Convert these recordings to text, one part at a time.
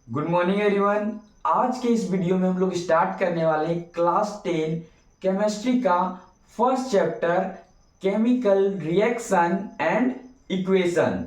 Good morning everyone. आज के इस वीडियो में हम लोग स्टार्ट करने वाले हैं क्लास 10 केमिस्ट्री का first chapter chemical reaction and equation.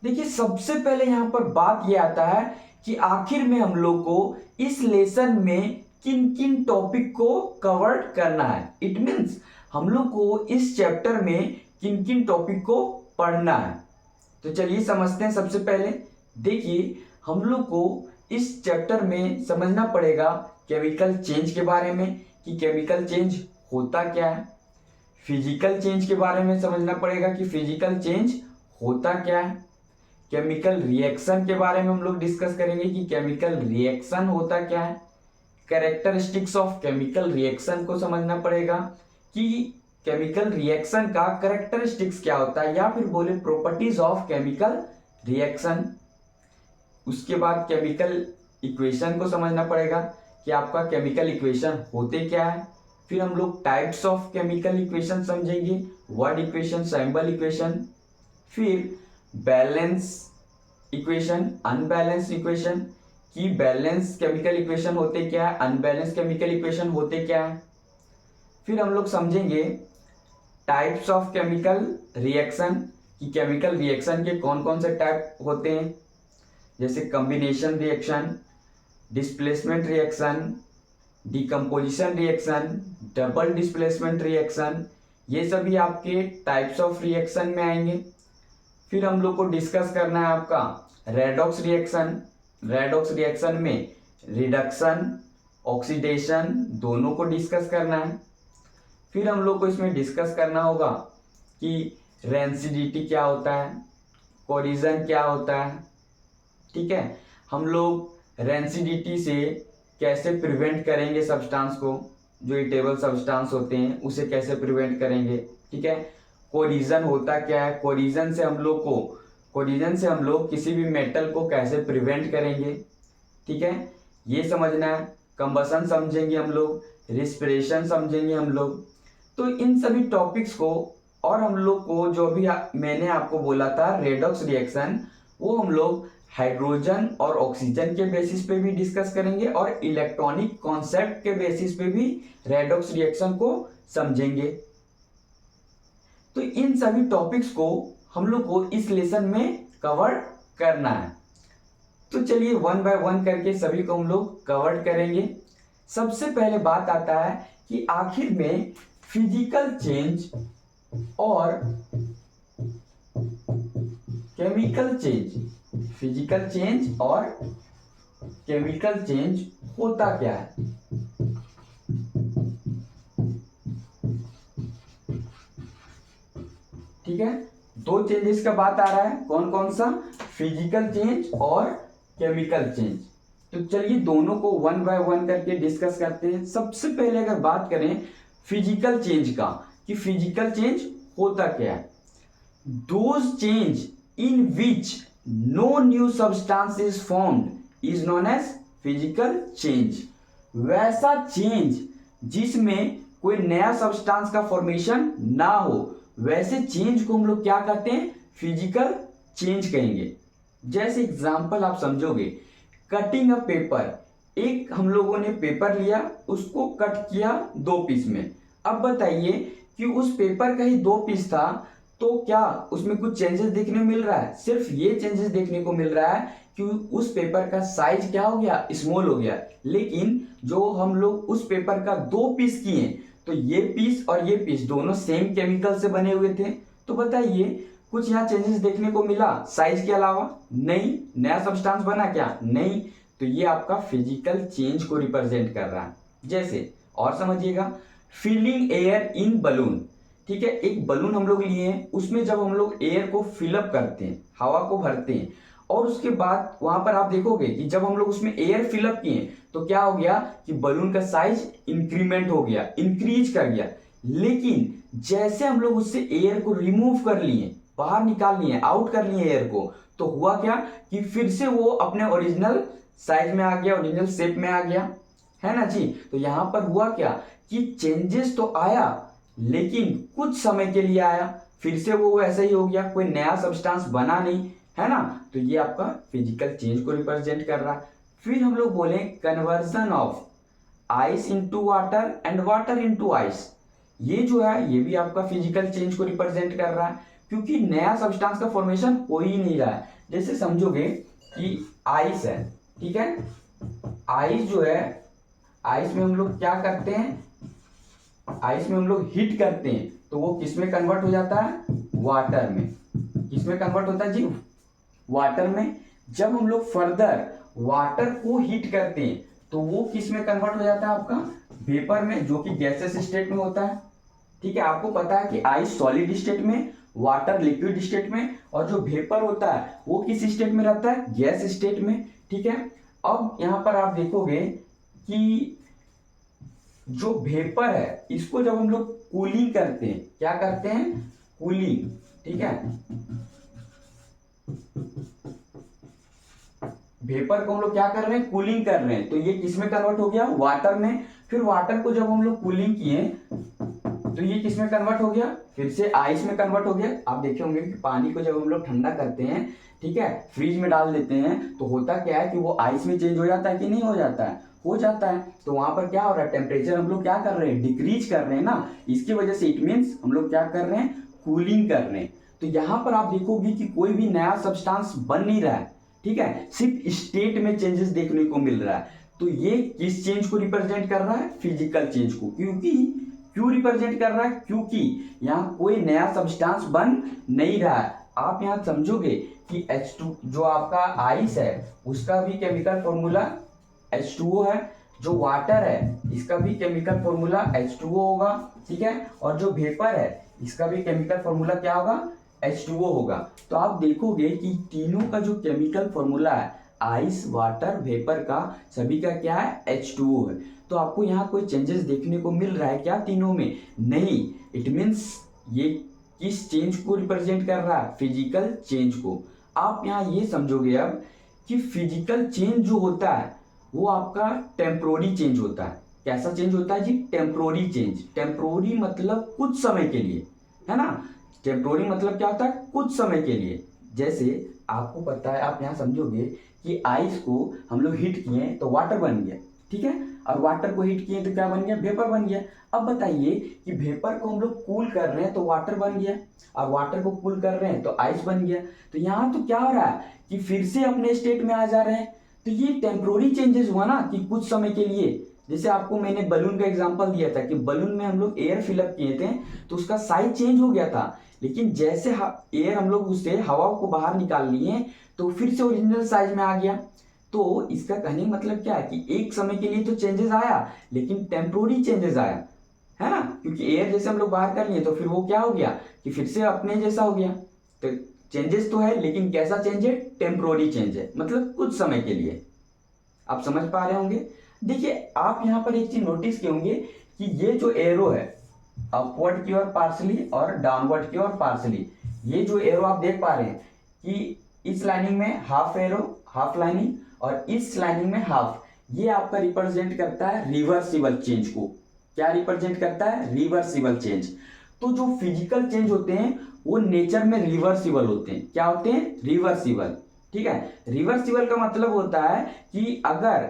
देखिए, सबसे पहले यहाँ पर बात ये आता है कि आखिर में हम लोग को इस लेसन में किन किन टॉपिक को कवर करना है। इट मीन्स हम लोग को इस चैप्टर में किन किन टॉपिक को पढ़ना है। तो चलिए समझते हैं। सबसे पहले देखिए, हम लोग को इस चैप्टर में समझना पड़ेगा केमिकल चेंज के बारे में कि केमिकल चेंज होता क्या है। फिजिकल चेंज के बारे में समझना पड़ेगा कि फिजिकल चेंज होता क्या है। केमिकल रिएक्शन के बारे में हम लोग डिस्कस करेंगे कि केमिकल रिएक्शन होता क्या है। कैरेक्टरिस्टिक्स ऑफ केमिकल रिएक्शन को समझना पड़ेगा कि केमिकल रिएक्शन का कैरेक्टरिस्टिक्स क्या होता है, या फिर बोले प्रॉपर्टीज ऑफ केमिकल रिएक्शन। उसके बाद केमिकल इक्वेशन को समझना पड़ेगा कि आपका केमिकल इक्वेशन होते क्या है। फिर हम लोग टाइप्स ऑफ केमिकल इक्वेशन समझेंगे, वर्ड इक्वेशन, सिंबल इक्वेशन। फिर बैलेंस इक्वेशन, अनबैलेंस इक्वेशन कि बैलेंस केमिकल इक्वेशन होते क्या है, अनबैलेंस केमिकल इक्वेशन होते क्या है। फिर हम लोग समझेंगे टाइप्स ऑफ केमिकल रिएक्शन कि केमिकल रिएक्शन के कौन कौन से टाइप होते हैं, जैसे combination reaction, displacement reaction, decomposition reaction, double displacement reaction. ये सभी आपके टाइप्स ऑफ रिएक्शन में आएंगे। फिर हम लोग को डिस्कस करना है आपका रेडॉक्स रिएक्शन। रेडॉक्स रिएक्शन में रिडक्शन, ऑक्सीडेशन दोनों को डिस्कस करना है। फिर हम लोग को इसमें डिस्कस करना होगा कि रेंसिडिटी क्या होता है, कोरिजन क्या होता है। ठीक है, हम लोग रेंसिडिटी से कैसे प्रिवेंट करेंगे सब्सटेंस को, जो ईटेबल सब्सटेंस होते हैं उसे कैसे प्रिवेंट करेंगे। ठीक है, कोरिजन होता क्या है, कोरिजन से हम लोग किसी भी मेटल को कैसे प्रिवेंट करेंगे। ठीक है, ये समझना है। कंबसन समझेंगे हम लोग, रिस्पिरेशन समझेंगे हम लोग। तो इन सभी टॉपिक्स को, और हम लोग को जो भी मैंने आपको बोला था रेडॉक्स रिएक्शन, वो हम लोग हाइड्रोजन और ऑक्सीजन के बेसिस पे भी डिस्कस करेंगे और इलेक्ट्रॉनिक कॉन्सेप्ट के बेसिस पे भी रेडॉक्स रिएक्शन को समझेंगे। तो इन सभी टॉपिक्स को हम लोग को इस लेसन में कवर करना है। तो चलिए वन बाय वन करके सभी को हम लोग कवर करेंगे। सबसे पहले बात आता है कि आखिर में फिजिकल चेंज और केमिकल चेंज, फिजिकल चेंज और केमिकल चेंज होता क्या है। ठीक है, दो चेंजेस का बात आ रहा है, कौन कौन सा, फिजिकल चेंज और केमिकल चेंज। तो चलिए दोनों को वन बाय वन करके डिस्कस करते हैं। सबसे पहले अगर बात करें फिजिकल चेंज का कि फिजिकल चेंज होता क्या है, those change in which no new substance is formed is known as physical change। वैसा चेंज जिसमें कोई नया सब्सटेंस का फॉर्मेशन ना हो, वैसे चेंज को हम लोग क्या कहते हैं, फिजिकल चेंज कहेंगे। जैसे एग्जांपल आप समझोगे, कटिंग अ पेपर। एक हम लोगों ने पेपर लिया, उसको कट किया दो पीस में। अब बताइए कि उस पेपर का ही दो पीस था, तो क्या उसमें कुछ चेंजेस देखने मिल रहा है? सिर्फ ये चेंजेस देखने को मिल रहा है कि उस पेपर का साइज क्या हो गया, स्मॉल हो गया। लेकिन जो हम लोग उस पेपर का दो पीस किए, तो ये पीस और ये पीस दोनों सेम केमिकल से बने हुए थे। तो बताइए कुछ यहाँ चेंजेस देखने को मिला साइज के अलावा? नहीं। नया सब्सटेंस बना क्या? नहीं। तो ये आपका फिजिकल चेंज को रिप्रेजेंट कर रहा है। जैसे और समझिएगा, फिलिंग एयर इन बलून। ठीक है, एक बलून हम लोग लिए हैं, उसमें जब हम लोग एयर को फिलअप करते हैं, हवा को भरते हैं, और उसके बाद वहां पर आप देखोगे कि जब हम लोग उसमें एयर फिलअप किए तो क्या हो गया कि बलून का साइज इंक्रीमेंट हो गया, इंक्रीज कर गया। लेकिन जैसे हम लोग उससे एयर को रिमूव कर लिए, बाहर निकाल लिए, आउट कर लिए एयर को, तो हुआ क्या कि फिर से वो अपने ओरिजिनल साइज में आ गया, ओरिजिनल शेप में आ गया, है ना जी। तो यहां पर हुआ क्या कि चेंजेस तो आया, लेकिन कुछ समय के लिए आया, फिर से वो ऐसा ही हो गया, कोई नया सब्सटेंस बना नहीं, है ना। तो ये आपका फिजिकल चेंज को रिप्रेजेंट कर रहा है। फिर हम लोग बोले conversion of ice into water and water into ice. ये जो है ये भी आपका फिजिकल चेंज को रिप्रेजेंट कर रहा है, क्योंकि नया सब्सटेंस का फॉर्मेशन हो ही नहीं रहा है। जैसे समझोगे कि आइस है, ठीक है, आइस जो है, आइस में हम लोग क्या करते हैं, आइस में हम लोग हीट करते हैं तो वो किस में कन्वर्ट हो जाता है, वाटर में। किस में कन्वर्ट होता है जी, वाटर में। जब हम लोग फर्दर वाटर को हीट करते हैं तो वो किस में कन्वर्ट हो जाता है, आपका वेपर में, जो कि गैसेस स्टेट में होता है। ठीक है, आपको पता है कि आइस सॉलिड स्टेट में, वाटर लिक्विड स्टेट में, और जो वेपर होता है वो किस स्टेट में रहता है, गैस स्टेट में। ठीक है, अब यहां पर आप देखोगे कि जो वेपर है इसको जब हम लोग कूलिंग करते हैं, क्या करते हैं, कूलिंग, ठीक है, वेपर को हम लोग क्या कर रहे हैं, कूलिंग कर रहे हैं, तो ये किस में कन्वर्ट हो गया, वाटर में। फिर वाटर को जब हम लोग कूलिंग किए तो ये किस में कन्वर्ट हो गया, फिर से आइस में कन्वर्ट हो गया। आप देखे होंगे कि पानी को जब हम लोग ठंडा करते हैं, ठीक है, फ्रिज में डाल देते हैं, तो होता क्या है कि वो आइस में चेंज हो जाता है कि नहीं हो जाता है, हो जाता है। तो वहां पर क्या हो रहा है, टेम्परेचर हम लोग क्या कर रहे हैं, डिक्रीज कर रहे हैं ना, इसकी वजह से इट मीन्स हम लोग क्या कर रहे हैं, कूलिंग कर रहे हैं। तो यहां पर आप देखोगे कि कोई भी नया सब्सटेंस बन नहीं रहा है, ठीक है, सिर्फ स्टेट में चेंजेस देखने को मिल रहा है। तो ये किस चेंज को रिप्रेजेंट कर रहा है, फिजिकल चेंज को। क्योंकि क्यों रिप्रेजेंट कर रहा है, क्योंकि यहाँ कोई नया सब्सटेंस बन नहीं रहा है। आप यहाँ समझोगे कि H2 जो आपका आइस है उसका भी केमिकल फॉर्मूला H2O है, जो वाटर है इसका भी केमिकल फॉर्मूला H2O होगा, ठीक है, और जो वेपर है इसका भी केमिकल फॉर्मूला क्या होगा, H2O होगा। तो आप देखोगे कि तीनों का जो केमिकल फॉर्मूला है, आइस, वाटर, वेपर का, सभी का क्या है, H2O है। तो आपको यहाँ कोई चेंजेस देखने को मिल रहा है क्या तीनों में, नहीं। इट मीन्स ये किस चेंज को रिप्रेजेंट कर रहा है, फिजिकल चेंज को। आप यहाँ ये समझोगे अब कि फिजिकल चेंज जो होता है वो आपका टेम्पोररी चेंज होता है। कैसा चेंज होता है जी, टेम्पोररी चेंज। टेम्पोररी मतलब कुछ समय के लिए, है ना, टेम्पोररी मतलब क्या होता है, कुछ समय के लिए। जैसे आपको पता है, आप यहाँ समझोगे कि आइस को हम लोग हीट किए तो वाटर बन गया, ठीक है, और वाटर को हीट किए तो क्या बन गया, वेपर बन गया। अब बताइए कि वेपर को हम लोग कूल कर रहे हैं तो वाटर बन गया, और वाटर को कूल कर रहे हैं तो आइस बन गया। तो यहाँ तो क्या हो रहा है कि फिर से अपने स्टेट में आ जा रहे हैं। तो ये टेम्पोररी चेंजेस हुआ ना, कि कुछ समय के लिए। जैसे आपको मैंने बलून का एग्जांपल दिया था कि बलून में हम लोग एयर फिलअप किए थे तो उसका साइज चेंज हो गया था, लेकिन जैसे एयर हम लोग उससे हवा को बाहर निकाल लिए तो फिर से ओरिजिनल साइज में आ गया। तो इसका कहने का मतलब क्या है कि एक समय के लिए तो चेंजेस आया, लेकिन टेम्पोररी चेंजेस आया, है ना, क्योंकि एयर जैसे हम लोग बाहर कर लिए तो फिर वो क्या हो गया कि फिर से अपने जैसा हो गया। तो चेंजेस तो है, लेकिन कैसा चेंज है, टेम्पोररी चेंज है, मतलब कुछ समय के लिए। आप समझ पा रहे होंगे। देखिए आप यहाँ पर एक चीज नोटिस किए होंगे कि ये जो एरो है, अपवर्ड की ओर पार्सली और डाउनवर्ड की ओर पार्सली, ये जो एरो आप देख पा रहे हैं कि इस लाइनिंग में हाफ एरो, हाफ लाइनिंग, और इस लाइनिंग में हाफ, ये आपका रिप्रेजेंट करता है रिवर्सिबल चेंज को। क्या रिप्रेजेंट करता है, रिवर्सिबल चेंज। तो जो फिजिकल चेंज होते हैं वो नेचर में रिवर्सिबल होते हैं। क्या होते हैं, रिवर्सिबल, ठीक है। रिवर्सिबल का मतलब होता है कि अगर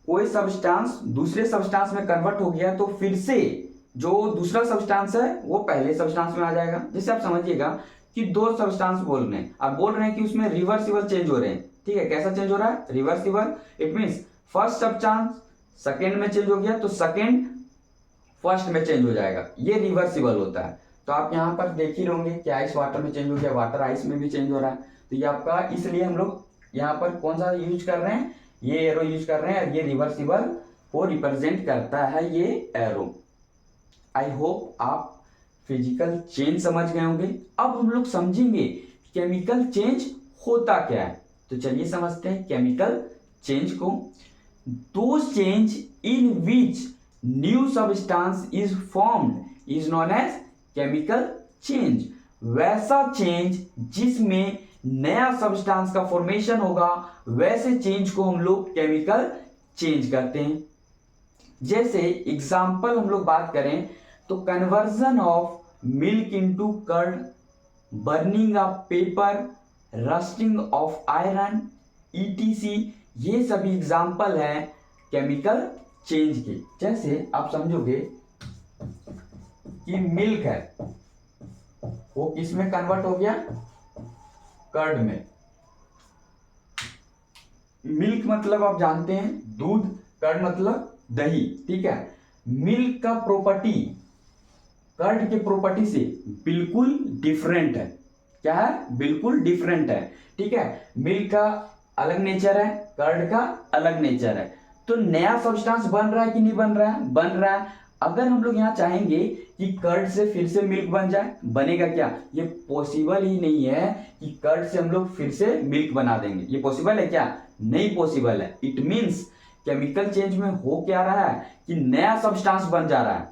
कोई सब्सटेंस दूसरे सब्सटेंस में कन्वर्ट हो गया तो फिर से जो दूसरा सब्सटेंस है वो पहले सब्सटेंस में आ जाएगा। जैसे आप समझिएगा कि दो सब्सटेंस बोल रहे हैं, आप बोल रहे हैं कि उसमें रिवर्सिबल चेंज हो रहे हैं, ठीक है, कैसा चेंज हो रहा है, reversible. It means first substance second में चेंज हो गया तो सेकेंड फर्स्ट में चेंज हो जाएगा, ये रिवर्सिबल होता है। तो आप यहाँ पर देख ही होंगे कि आइस वाटर में चेंज हो गया, वाटर आइस में भी चेंज हो रहा है। तो ये आपका, इसलिए हम लोग यहाँ पर कौन सा यूज कर रहे हैं, ये एरो यूज कर रहे हैं, और ये रिवर्सिबल को रिप्रेजेंट करता है ये एरो। आई होप आप फिजिकल चेंज समझ गए होंगे। अब हम लोग समझेंगे केमिकल चेंज होता क्या है। तो चलिए समझते हैं केमिकल चेंज को। Those change in which new substance is formed is known as chemical change. वैसा चेंज जिसमें नया सब्सटेंस का फॉर्मेशन होगा, वैसे चेंज को हम लोग केमिकल चेंज करते हैं। जैसे एग्जाम्पल हम लोग बात करें तो conversion of milk into curd, burning of paper, rusting of iron, ETC, ये सभी एग्जाम्पल हैं केमिकल चेंज के। जैसे आप समझोगे कि मिल्क है, वो किस में कन्वर्ट हो गया, कर्ड में। मिल्क मतलब आप जानते हैं दूध, कर्ड मतलब दही, ठीक है। मिल्क का प्रॉपर्टी कर्ड के प्रॉपर्टी से बिल्कुल डिफरेंट है। क्या है, बिल्कुल डिफरेंट है, ठीक है। मिल्क का अलग नेचर है, कर्ड का अलग नेचर है। तो नया सब्सटेंस बन रहा है कि नहीं बन रहा है, बन रहा है। अगर हम लोग यहाँ चाहेंगे कि कर्ड से फिर से मिल्क बन जाए, बनेगा क्या, ये पॉसिबल ही नहीं है कि कर्ड से हम लोग फिर से मिल्क बना देंगे। ये पॉसिबल है क्या, नहीं पॉसिबल है। इट मीन्स केमिकल चेंज में हो क्या रहा है कि नया सब्सटेंस बन जा रहा है,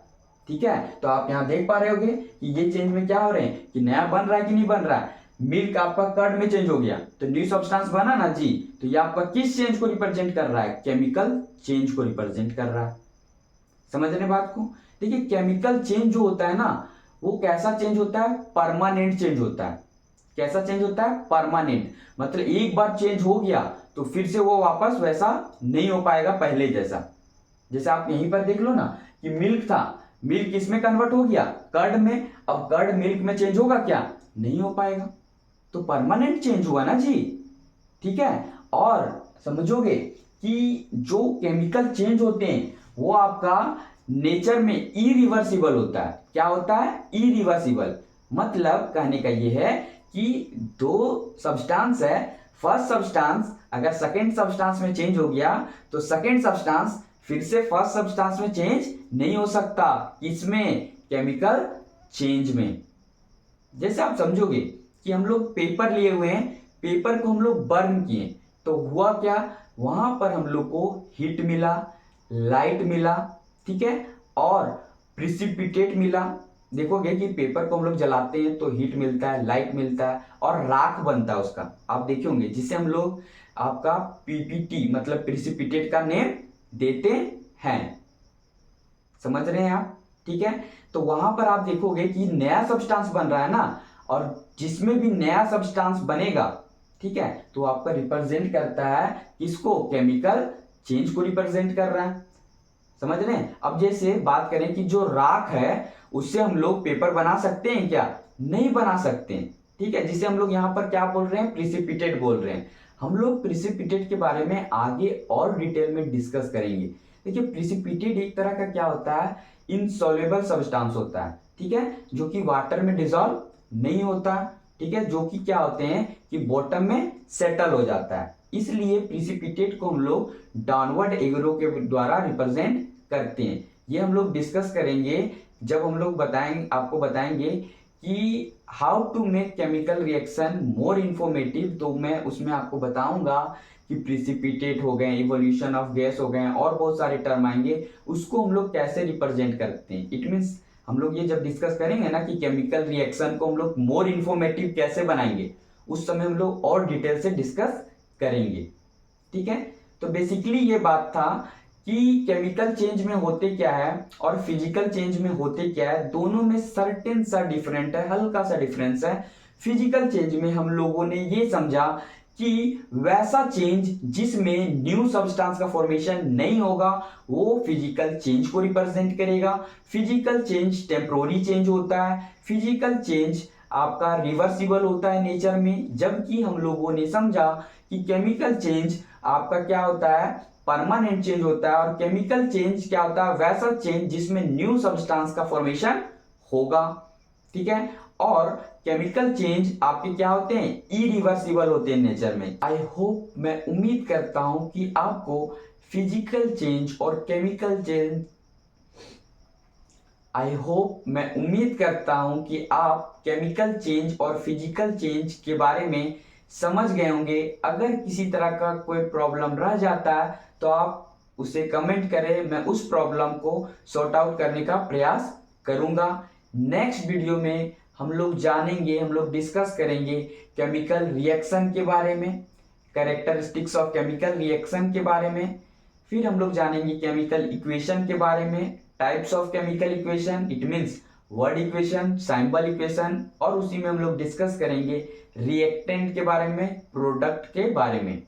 ठीक है। तो आप यहाँ देख पा रहे होगे कि ये चेंज में क्या हो रहे हैं कि नया बन रहा है कि नहीं बन रहा है। मिल्क आपका कर्ड में चेंज हो गया तो न्यू सब्सटेंस बना ना जी। तो ये आपका किस चेंज को रिप्रेजेंट कर रहा है, केमिकल चेंज को रिप्रेजेंट कर रहा है। समझ रहे बात को। देखिए केमिकल चेंज जो होता है ना, वो कैसा चेंज होता है, परमानेंट चेंज होता है। कैसा चेंज होता है, परमानेंट। मतलब एक बार चेंज हो गया तो फिर से वो वापस वैसा नहीं हो पाएगा पहले जैसा। जैसे आप यहीं पर देख लो ना कि मिल्क था, मिल्क किसमें कन्वर्ट हो गया, कर्ड में। अब कर्ड मिल्क में चेंज होगा क्या, नहीं हो पाएगा। तो परमानेंट चेंज हुआ ना जी, ठीक है। और समझोगे कि जो केमिकल चेंज होते हैं वो आपका नेचर में इरिवर्सिबल होता है। क्या होता है, इरिवर्सिबल। मतलब कहने का ये है कि दो सब्सटेंस है, फर्स्ट सब्सटेंस अगर सेकेंड सब्सटेंस में चेंज हो गया तो सेकेंड सब्सटेंस फिर से फर्स्ट सब्सटेंस में चेंज नहीं हो सकता। इसमें केमिकल चेंज में। जैसे आप समझोगे कि हम लोग पेपर लिए हुए हैं, पेपर को हम लोग बर्न किए तो हुआ क्या, वहां पर हम लोग को हीट मिला, लाइट मिला, ठीक है, और प्रिसिपिटेट मिला। देखोगे कि पेपर को हम लोग जलाते हैं तो हीट मिलता है, लाइट मिलता है और राख बनता है उसका, आप देखे होंगे, जिसे हम लोग आपका पीपीटी मतलब प्रिसिपिटेट का नेम देते हैं। समझ रहे हैं आप, ठीक है। तो वहां पर आप देखोगे कि नया सब्सटेंस बन रहा है ना, और जिसमें भी नया सब्सटेंस बनेगा, ठीक है, तो आपका रिप्रेजेंट करता है किसको, केमिकल चेंज को रिप्रेजेंट कर रहा है। समझ रहे हैं। अब जैसे बात करें कि जो राख है उससे हम लोग पेपर बना सकते हैं क्या, नहीं बना सकते हैं, ठीक है। जिसे हम लोग यहाँ पर क्या बोल रहे हैं, प्रिसिपिटेट बोल रहे हैं। हम लोग प्रिसिपिटेट के बारे में आगे और डिटेल में डिस्कस करेंगे। देखिए प्रिसिपिटेट एक तरह का क्या होता है, इनसॉल्युबल सब्सटेंस होता है, ठीक है, जो कि वाटर में डिसॉल्व नहीं होता, ठीक है, जो कि क्या होते हैं कि बॉटम में सेटल हो जाता है। इसलिए प्रिसिपिटेट को हम लोग डाउनवर्ड एरो के द्वारा रिप्रेजेंट करते हैं। ये हम लोग डिस्कस करेंगे जब हम लोग बताएंगे, आपको बताएंगे कि how to make chemical reaction more informative. तो मैं उसमें आपको बताऊंगा कि प्रिसिपिटेट हो गए, इवोल्यूशन ऑफ गैस हो गए, और बहुत सारे टर्म आएंगे, उसको हम लोग कैसे रिप्रेजेंट करते हैं। इट मीन्स हम लोग ये जब डिस्कस करेंगे ना कि केमिकल रिएक्शन को हम लोग मोर इंफॉर्मेटिव कैसे बनाएंगे, उस समय हम लोग और डिटेल से डिस्कस करेंगे, ठीक है। तो बेसिकली ये बात था कि केमिकल चेंज में होते क्या है और फिजिकल चेंज में होते क्या है, दोनों में सर्टेन सा डिफरेंट है, हल्का सा डिफरेंस है। फिजिकल चेंज में हम लोगों ने ये समझा कि वैसा चेंज जिसमें न्यू सब्सटेंस का फॉर्मेशन नहीं होगा वो फिजिकल चेंज को रिप्रेजेंट करेगा। फिजिकल चेंज टेम्पोररी चेंज होता है, फिजिकल चेंज आपका रिवर्सिबल होता है नेचर में। जबकि हम लोगों ने समझा कि केमिकल चेंज आपका क्या होता है, परमानेंट चेंज होता है। और केमिकल चेंज क्या होता है, वैसा चेंज जिसमें न्यू सब्सटेंस का फॉर्मेशन होगा, ठीक है। और केमिकल चेंज आपके क्या होते हैं, इरिवर्सिबल होते हैं नेचर में। आई होप, मैं उम्मीद करता हूं कि आपको फिजिकल चेंज और केमिकल चेंज, आई होप मैं उम्मीद करता हूं कि आप केमिकल चेंज और फिजिकल चेंज के बारे में समझ गए होंगे। अगर किसी तरह का कोई प्रॉब्लम रह जाता है तो आप उसे कमेंट करें, मैं उस प्रॉब्लम को सॉर्ट आउट करने का प्रयास करूंगा। नेक्स्ट वीडियो में हम लोग जानेंगे, हम लोग डिस्कस करेंगे केमिकल रिएक्शन के बारे में, कैरेक्टरिस्टिक्स ऑफ केमिकल रिएक्शन के बारे में। फिर हम लोग जानेंगे केमिकल इक्वेशन के बारे में, types of chemical equation, it means word equation, symbol equation, और उसी में हम लोग डिस्कस करेंगे रिएक्टेंट के बारे में, प्रोडक्ट के बारे में।